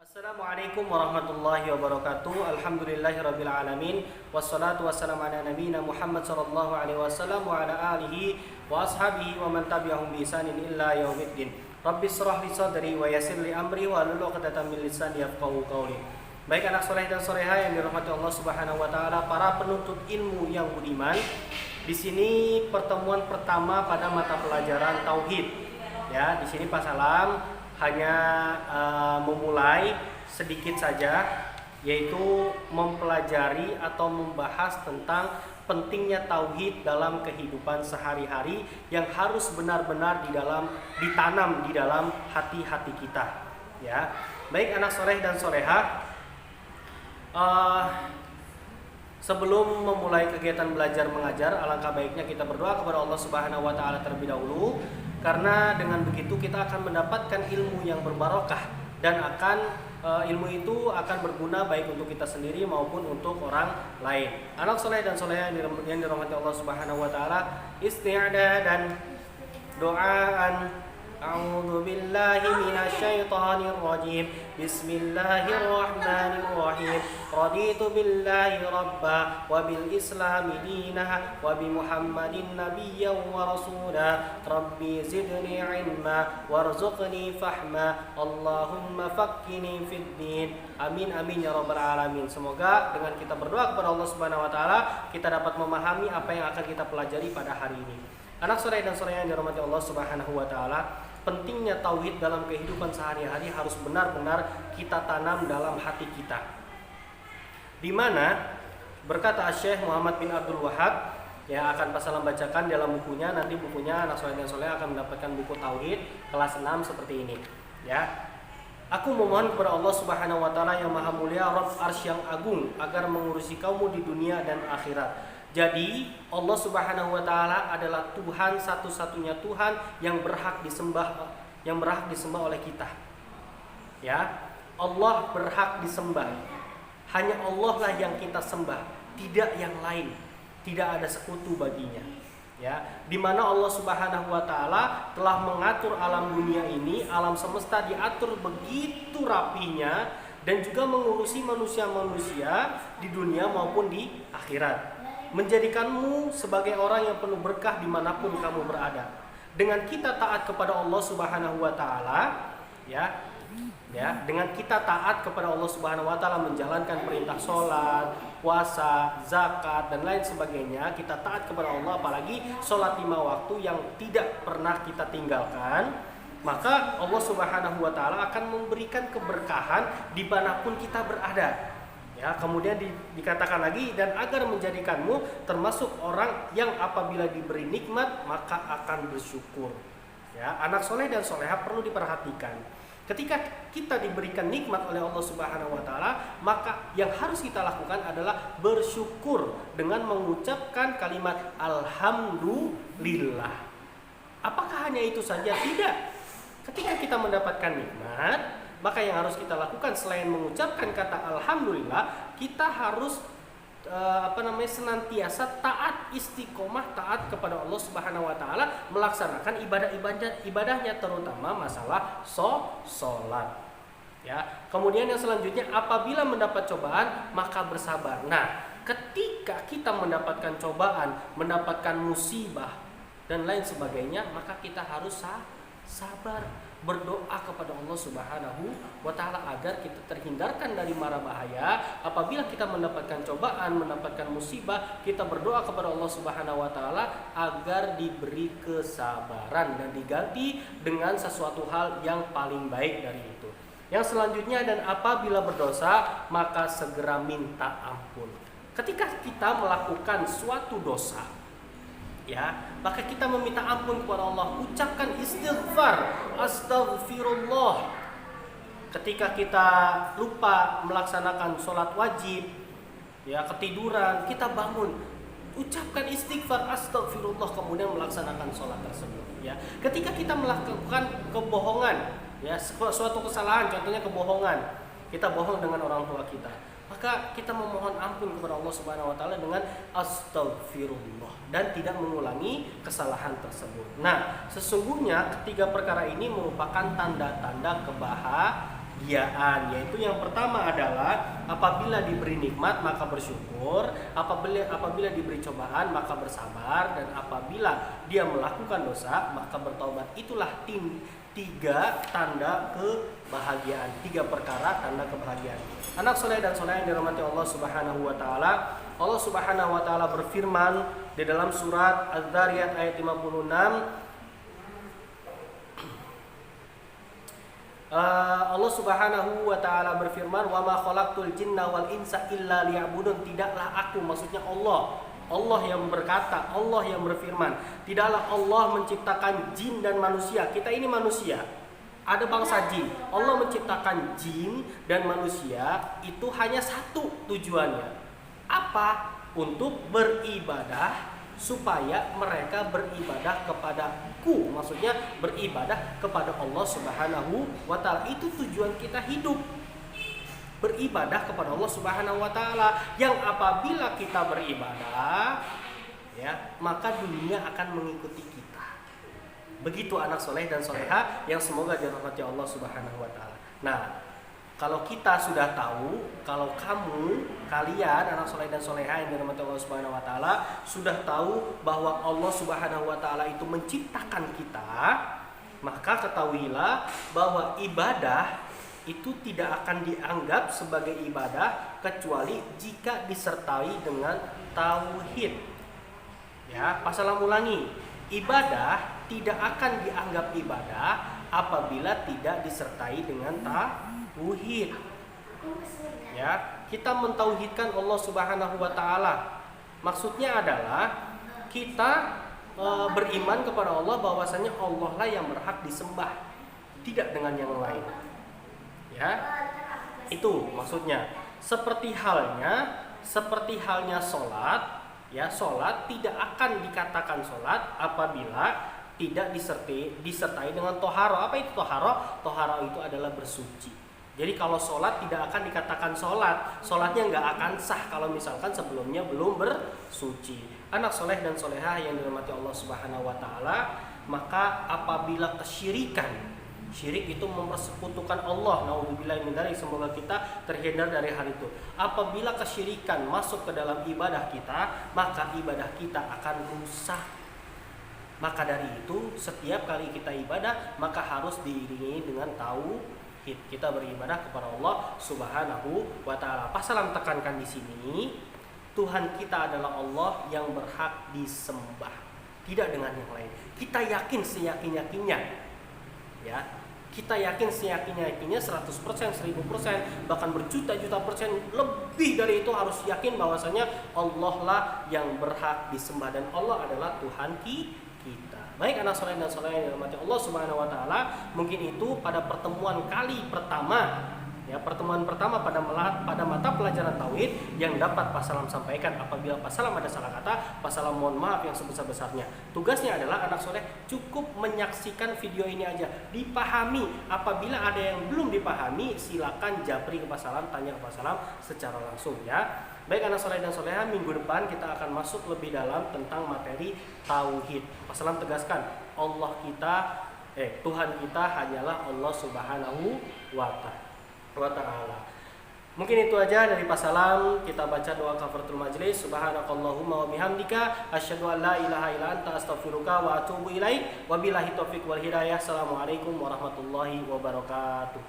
Assalamualaikum warahmatullahi wabarakatuh. Alhamdulillahirabbil alamin. Wassalatu wassalamu ala nabiyyina Muhammad sallallahu alaihi wasallam wa ala alihi wa ashabihi wa man tabi'ahum bi ihsanin illa yaumiddin. Rabbi shrah li sadri wa yassir li amri wa hlul 'uqdatam min lisani yafqahu qawli. Baik anak soleh dan soleha yang dirahmati Allah Subhanahu wa taala, para penuntut ilmu yang budiman. Di sini pertemuan pertama pada mata pelajaran tauhid. Ya, di sini Pak Salam hanya memulai sedikit saja, yaitu mempelajari atau membahas tentang pentingnya tauhid dalam kehidupan sehari-hari yang harus benar-benar ditanam di dalam hati-hati kita. Ya, baik anak soleh dan soleha, sebelum memulai kegiatan belajar mengajar, alangkah baiknya kita berdoa kepada Allah Subhanahu wa taala terlebih dahulu, karena dengan begitu kita akan mendapatkan ilmu yang berbarokah dan ilmu itu akan berguna baik untuk kita sendiri maupun untuk orang lain. Anak soleh dan soleha yang dirahmati Allah Subhanahu wa taala, isti'adah dan doaan. A'udzu billahi minasyaitonir rajim. Bismillahirrahmanirrahim. Raditu billahi rabba wa bil islami dina wa bi Muhammadin nabiyyan wa rasula. Rabbi zidni ilma warzuqni fahma. Allahumma faqqini fid din. Amin amin ya rabbal alamin. Semoga dengan kita berdoa kepada Allah Subhanahu wa taala, kita dapat memahami apa yang akan kita pelajari pada hari ini. Anak soleh dan soleha yang dirahmati Allah Subhanahu wa taala, pentingnya tauhid dalam kehidupan sehari-hari harus benar-benar kita tanam dalam hati kita. Di mana berkata Syekh Muhammad bin Abdul Wahab, yang akan Pak Salam bacakan dalam bukunya, nanti bukunya anak soleh dan soleha akan mendapatkan buku tauhid kelas 6 seperti ini. Ya. Aku memohon kepada Allah Subhanahu wa taala yang Maha Mulia, Rabb Arsy yang agung, agar mengurusi kaummu di dunia dan akhirat. Jadi Allah Subhanahu wa taala adalah Tuhan, satu-satunya Tuhan yang berhak disembah oleh kita. Ya, Allah berhak disembah. Hanya Allah lah yang kita sembah, tidak yang lain. Tidak ada sekutu baginya. Ya, di mana Allah Subhanahu wa taala telah mengatur alam dunia ini, alam semesta diatur begitu rapinya, dan juga mengurusi manusia-manusia di dunia maupun di akhirat. Menjadikanmu sebagai orang yang penuh berkah dimanapun kamu berada. Dengan kita taat kepada Allah Subhanahu wa taala, dengan kita taat kepada Allah Subhanahu wa taala, menjalankan perintah sholat, puasa, zakat dan lain sebagainya, kita taat kepada Allah, apalagi sholat 5 waktu yang tidak pernah kita tinggalkan, maka Allah Subhanahu wa taala akan memberikan keberkahan dimanapun kita berada. Ya, kemudian dikatakan lagi, dan agar menjadikanmu termasuk orang yang apabila diberi nikmat maka akan bersyukur. Ya, anak soleh dan soleha perlu diperhatikan. Ketika kita diberikan nikmat oleh Allah Subhanahu wa taala, maka yang harus kita lakukan adalah bersyukur dengan mengucapkan kalimat alhamdulillah. Apakah hanya itu saja? Tidak. Ketika kita mendapatkan nikmat, maka yang harus kita lakukan selain mengucapkan kata alhamdulillah, kita harus senantiasa taat, istiqomah taat kepada Allah Subhanahu wa taala, melaksanakan ibadahnya, terutama masalah sholat. Ya. Kemudian yang selanjutnya, apabila mendapat cobaan maka bersabar. Nah, ketika kita mendapatkan cobaan, mendapatkan musibah dan lain sebagainya, maka kita harus sabar, berdoa kepada Allah Subhanahu wa taala agar kita terhindarkan dari mara bahaya. Apabila kita mendapatkan cobaan, mendapatkan musibah, kita berdoa kepada Allah Subhanahu wa taala agar diberi kesabaran dan diganti dengan sesuatu hal yang paling baik dari itu. Yang selanjutnya, dan apabila berdosa maka segera minta ampun. Ketika kita melakukan suatu dosa, ya, maka kita meminta ampun kepada Allah, ucapkan istighfar, astagfirullah. Ketika kita lupa melaksanakan sholat wajib, ya, ketiduran, kita bangun, ucapkan istighfar, astagfirullah, kemudian melaksanakan sholat tersebut. Ya, ketika kita melakukan kebohongan, ya, suatu kesalahan, contohnya kebohongan, kita bohong dengan orang tua kita, maka kita memohon ampun kepada Allah Subhanahu wa taala dengan astagfirullah dan tidak mengulangi kesalahan tersebut. Nah, sesungguhnya ketiga perkara ini merupakan tanda-tanda kebahagiaan, yaitu yang pertama adalah apabila diberi nikmat maka bersyukur, apabila diberi cobaan maka bersabar, dan apabila dia melakukan dosa maka bertaubat. Itulah tiga tanda kebahagiaan, tiga perkara tanda kebahagiaan. Anak soleh dan soleh yang dirahmati Allah Subhanahu wa taala, Allah Subhanahu wa taala berfirman di dalam surat Az-Zariyat ayat 56, Allah Subhanahu wa taala berfirman, "Wa ma khalaqtul jinna wal insa illa liya'budun." Tidaklah aku, maksudnya Allah yang berkata, Allah yang berfirman, tidaklah Allah menciptakan jin dan manusia. Kita ini manusia, ada bangsa jin. Allah menciptakan jin dan manusia itu hanya satu tujuannya. Apa? Untuk beribadah, supaya mereka beribadah kepadaku, maksudnya beribadah kepada Allah Subhanahu wa taala. Itu tujuan kita hidup, beribadah kepada Allah Subhanahu wa taala. Yang apabila kita beribadah, ya, maka dunia akan mengikuti kita. Begitu anak soleh dan soleha yang semoga dirahmati Allah Subhanahu wa taala. Nah, kalau kita sudah tahu, kalau kalian anak soleh dan soleha yang dirahmati Allah Subhanahu wa taala sudah tahu bahwa Allah Subhanahu wa taala itu menciptakan kita, maka ketahuilah bahwa ibadah itu tidak akan dianggap sebagai ibadah kecuali jika disertai dengan tauhid. Ya, pasalam ulangi. Ibadah tidak akan dianggap ibadah apabila tidak disertai dengan tauhid. Ya, kita mentauhidkan Allah Subhanahu wa taala. Maksudnya adalah kita beriman kepada Allah bahwasanya Allah lah yang berhak disembah, tidak dengan yang lain. Ya, itu maksudnya. Seperti halnya sholat, ya, sholat tidak akan dikatakan sholat apabila tidak disertai dengan toharo. Apa itu toharo? Toharo itu adalah bersuci. Jadi kalau sholat tidak akan dikatakan sholat, sholatnya nggak akan sah kalau misalkan sebelumnya belum bersuci. Anak soleh dan soleha yang dirahmati Allah Subhanahu wa taala, maka apabila kesyirikan, syirik itu mempersekutukan Allah, naudzubillahi min dzalik, semoga kita terhindar dari hal itu. Apabila kesyirikan masuk ke dalam ibadah kita, maka ibadah kita akan rusak. Maka dari itu setiap kali kita ibadah maka harus diiringi dengan tauhid. Kita beribadah kepada Allah Subhanahu wa taala. Pasalam tekankan di sini, Tuhan kita adalah Allah yang berhak disembah, tidak dengan yang lain. Kita yakin seyakin-yakinnya. Ya, kita yakin seyakin-yakinnya 100%, 1000%, bahkan berjuta-juta persen lebih dari itu harus yakin bahwasanya Allah lah yang berhak disembah dan Allah adalah Tuhan kita. Baik anak soleh dan soleh yang dirahmati Allah Subhanahu wa taala, mungkin itu pada pertemuan pertama pada mata pelajaran tauhid yang dapat Pak Salam sampaikan. Apabila Pak Salam ada salah kata, Pak Salam mohon maaf yang sebesar-besarnya. Tugasnya adalah anak soleh cukup menyaksikan video ini aja, dipahami. Apabila ada yang belum dipahami, silakan japri ke Pak Salam, tanya ke Pak Salam secara langsung ya. Baik anak soleh dan soleha, minggu depan kita akan masuk lebih dalam tentang materi tauhid. Pak Salam tegaskan, Tuhan kita hanyalah Allah Subhanahu wa ta'ala. Mungkin itu aja dari Pak Salam. Kita baca doa kafaratul majlis. Subhanakallahumma wa bihamdika asyhadu an la ilaha illa anta astaghfiruka wa atubu ilaik. Wabillahi taufiq wal hidayah. Assalamualaikum warahmatullahi wabarakatuh.